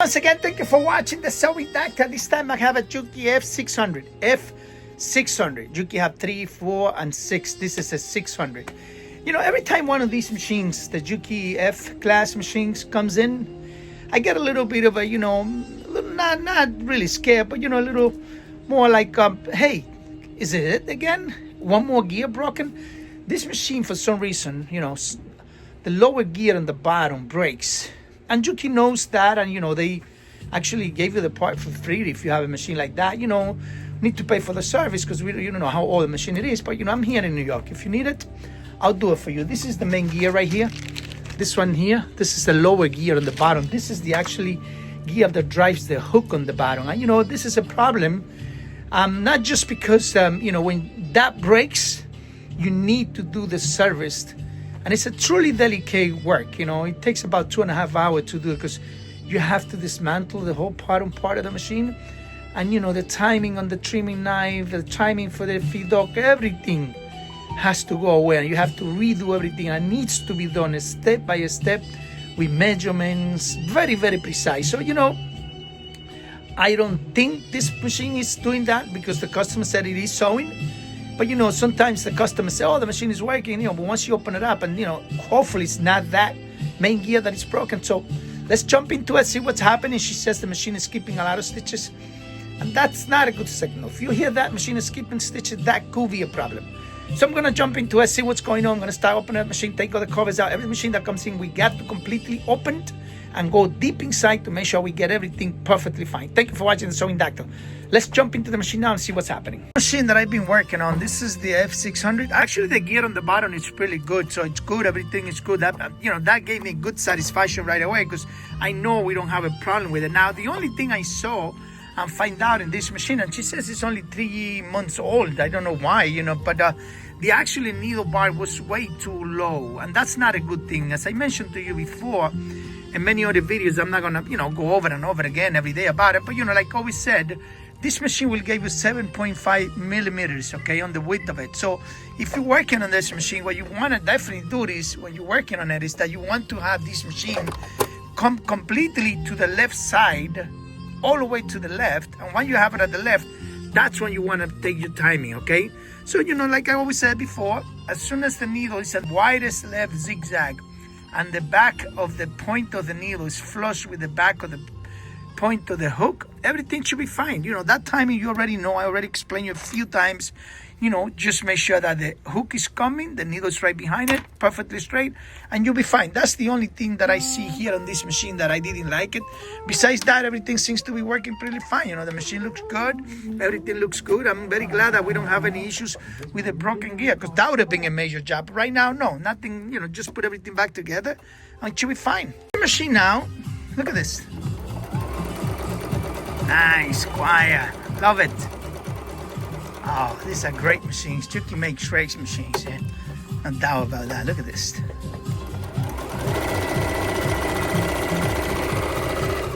once again, thank you for watching the Sewing Doctor. This time I have a Juki F-600. F-600. Juki have 3, 4, and 6. This is a 600. You know, every time one of these machines, the Juki F-class machines comes in, I get a little bit of a, you know, not really scared, but, you know, a little more like, hey, is it again? One more gear broken? This machine, for some reason, you know, the lower gear on the bottom breaks. And Juki knows that, and, you know, they actually gave you the part for free if you have a machine like that. You know, need to pay for the service because you don't know how old the machine it is. But, you know, I'm here in New York. If you need it, I'll do it for you. This is the main gear right here. This one here, this is the lower gear on the bottom. This is the actually gear that drives the hook on the bottom. And, you know, this is a problem, not just because, you know, when that breaks, you need to do the service. And it's a truly delicate work, you know. It takes about 2.5 hours to do it because you have to dismantle the whole bottom part of the machine. And, you know, the timing on the trimming knife, the timing for the feed dog, everything has to go away. And you have to redo everything. And it needs to be done step by step with measurements, very, very precise. So, you know, I don't think this machine is doing that because the customer said it is sewing. But, you know, sometimes the customer say, oh, the machine is working, you know, but once you open it up and, you know, hopefully it's not that main gear that is broken. So let's jump into it, see what's happening. She says the machine is skipping a lot of stitches. And that's not a good signal. If you hear that machine is skipping stitches, that could be a problem. So I'm going to jump into it, see what's going on. I'm going to start opening the machine, take all the covers out. Every machine that comes in, we got to completely open it and go deep inside to make sure we get everything perfectly fine. Thank you for watching the Sewing Doctor. Let's jump into the machine now and see what's happening. The machine that I've been working on, this is the F-600. Actually, the gear on the bottom is really good, so it's good. Everything is good. That, you know, that gave me good satisfaction right away because I know we don't have a problem with it. Now, the only thing I saw and find out in this machine, and she says it's only 3 months old. I don't know why, you know, but the actually needle bar was way too low, and that's not a good thing. As I mentioned to you before, in many other videos, I'm not gonna, you know, go over and over again every day about it, but, you know, like always said, this machine will give you 7.5 millimeters, okay, on the width of it. So if you're working on this machine, what you want to definitely do is, when you're working on it, is that you want to have this machine come completely to the left side, all the way to the left. And when you have it at the left, that's when you want to take your timing, okay? So, you know, like I always said before, as soon as the needle is at widest left zigzag and the back of the point of the needle is flush with the back of the point of the hook, everything should be fine. You know, that timing you already know. I already explained you a few times. You know, just make sure that the hook is coming, the needle is right behind it, perfectly straight, and you'll be fine. That's the only thing that I see here on this machine that I didn't like it. Besides that, everything seems to be working pretty fine. You know, the machine looks good. Everything looks good. I'm very glad that we don't have any issues with the broken gear, because that would have been a major job. Right now, no, nothing. You know, just put everything back together and it should be fine. The machine now, look at this. Nice, quiet, love it. Oh, these are great machines. Juki makes great machines, yeah. No doubt about that. Look at this.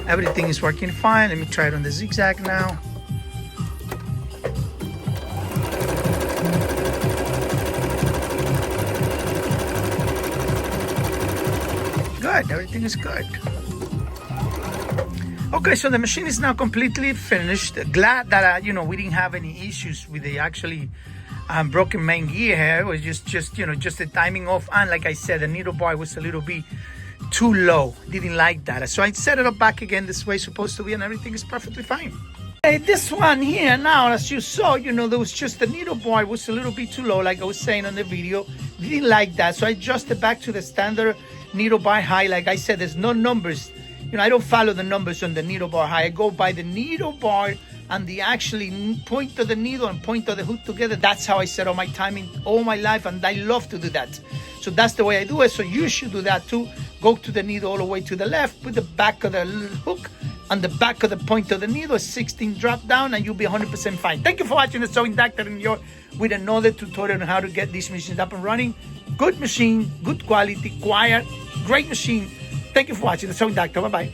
Everything is working fine. Let me try it on the zigzag now. Good, everything is good. Okay, so the machine is now completely finished. Glad that you know, we didn't have any issues with the actually broken main gear here. It was just you know, just the timing off, and like I said, the needle bar was a little bit too low. Didn't like that, so I set it up back again this way it's supposed to be, and everything is perfectly fine. Okay, this one here now, as you saw, you know, there was just the needle bar was a little bit too low, like I was saying on the video. Didn't like that, so I adjusted back to the standard needle bar high. Like I said, there's no numbers. You know, I don't follow the numbers on the needle bar high. I go by the needle bar and the actually point of the needle and point of the hook together. That's how I set all my timing all my life, and I love to do that. So that's the way I do it. So you should do that too. Go to the needle all the way to the left, put the back of the hook on the back of the point of the needle, 16 drop down, and you'll be 100% fine. Thank you for watching the Sewing Doctor with another tutorial on how to get these machines up and running. Good machine, good quality, quiet, great machine. Thank you for watching the Sewing Doctor. Bye-bye.